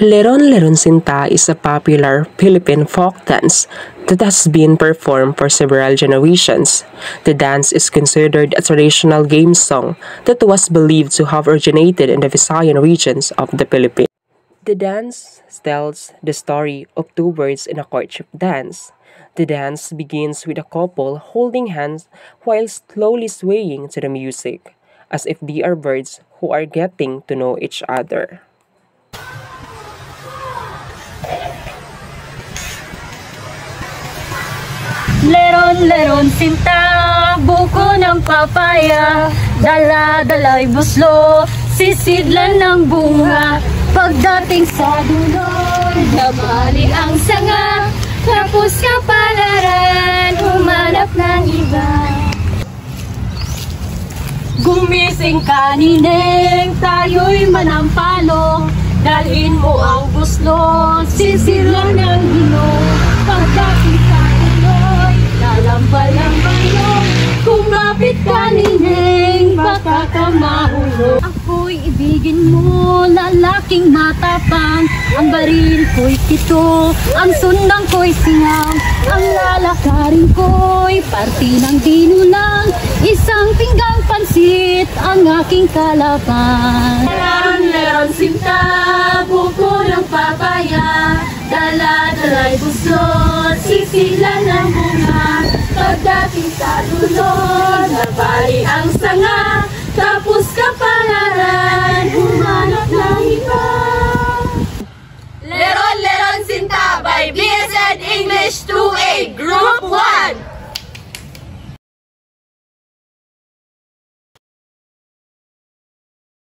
Leron-Leron Sinta is a popular Philippine folk dance that has been performed for several generations. The dance is considered a traditional game song that was believed to have originated in the Visayan regions of the Philippines. The dance tells the story of two birds in a courtship dance. The dance begins with a couple holding hands while slowly swaying to the music, as if they are birds who are getting to know each other. Leron-leron sinta, buko ng papaya, dala-dala'y buslo, sisidlan ng bunga. Pagdating sa dulo, damali ang sanga, tapos kapalaran, humanap ng iba. Gumising ka nineng, tayo'y manampalo, dalhin mo ang buslo, sisidlan ng hilo. Pagdating sa lambalang-bayo, kumapit ka nineng, baka ka mahulog. Ako'y ibigin mo, lalaking matapang, ang baril ko'y pito, ang sundang ko'y singam, ang lalakarin ko'y parti ng dinulang, isang pinggang pansit, ang aking kalaban. Leron-leron sinta, buko ng papaya, dala-dala'y buslot, sisilan ng bunga. Pagdating sa dulo, nabali ang sanga, tapos kapalaran, humanap ng iba. Leron-Leron Sinta by BSN English.